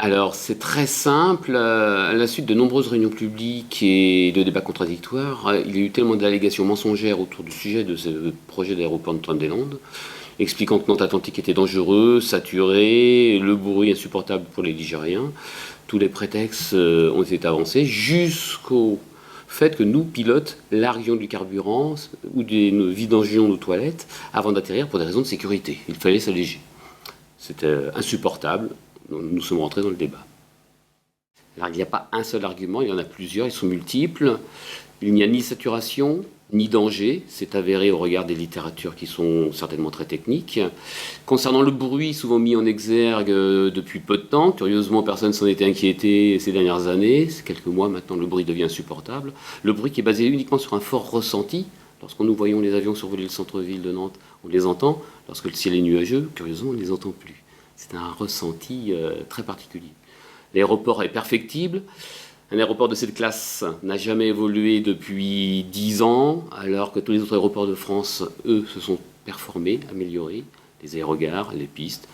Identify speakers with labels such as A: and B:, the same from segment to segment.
A: Alors, c'est très simple. À la suite de nombreuses réunions publiques et de débats contradictoires, il y a eu tellement d'allégations mensongères autour du sujet de ce projet d'aéroport de Notre-Dame-des-Landes, expliquant que Nantes Atlantique était dangereux, saturé, le bruit insupportable pour les Ligériens. Tous les prétextes ont été avancés jusqu'au fait que nous, pilotes, larguions du carburant ou nous vidangions nos toilettes avant d'atterrir pour des raisons de sécurité. Il fallait s'alléger. C'était insupportable. Nous sommes rentrés dans le débat. Alors, il n'y a pas un seul argument, il y en a plusieurs, ils sont multiples. Il n'y a ni saturation, ni danger, c'est avéré au regard des littératures qui sont certainement très techniques. Concernant le bruit, souvent mis en exergue depuis peu de temps, curieusement personne s'en était inquiété ces dernières années, c'est quelques mois maintenant le bruit devient insupportable. Le bruit qui est basé uniquement sur un fort ressenti, lorsque nous voyons les avions survoler le centre-ville de Nantes, on les entend, lorsque le ciel est nuageux, curieusement on ne les entend plus. C'est un ressenti très particulier. L'aéroport est perfectible. Un aéroport de cette classe n'a jamais évolué depuis 10 ans, alors que tous les autres aéroports de France, eux, se sont performés, améliorés, les aérogares, les pistes.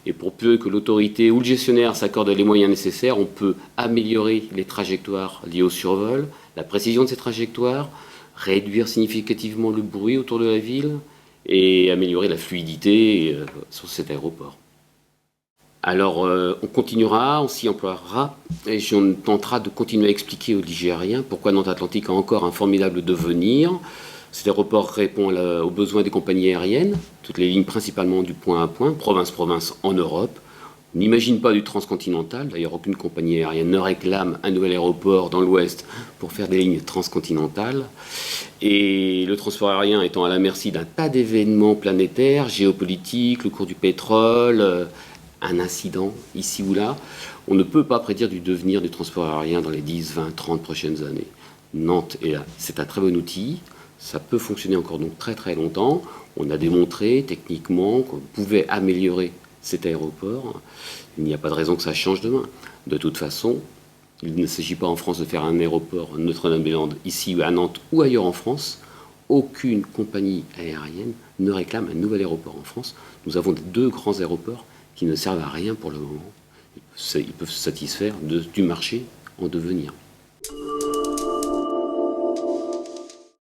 A: Et pour peu que l'autorité ou le gestionnaire s'accorde les moyens nécessaires, on peut améliorer les trajectoires liées au survol, la précision de ces trajectoires, réduire significativement le bruit autour de la ville et améliorer la fluidité sur cet aéroport. Alors, on continuera, on s'y emploiera, et on tentera de continuer à expliquer aux Ligériens pourquoi Nantes Atlantique a encore un formidable devenir. Cet aéroport répond aux besoins des compagnies aériennes, toutes les lignes principalement du point à point, province-province en Europe. On n'imagine pas du transcontinental, d'ailleurs aucune compagnie aérienne ne réclame un nouvel aéroport dans l'Ouest pour faire des lignes transcontinentales. Et le transport aérien étant à la merci d'un tas d'événements planétaires, géopolitiques, le cours du pétrole, un incident ici ou là, on ne peut pas prédire du devenir du transport aérien dans les 10, 20, 30 prochaines années. Nantes est là, c'est un très bon outil, ça peut fonctionner encore donc très très longtemps. On a démontré techniquement qu'on pouvait améliorer cet aéroport. Il n'y a pas de raison que ça change demain. De toute façon, il ne s'agit pas en France de faire un aéroport Notre-Dame-des-Landes ici à Nantes ou ailleurs en France. Aucune compagnie aérienne ne réclame un nouvel aéroport en France. Nous avons deux grands aéroports qui ne servent à rien pour le moment. Ils peuvent se satisfaire du marché en devenir.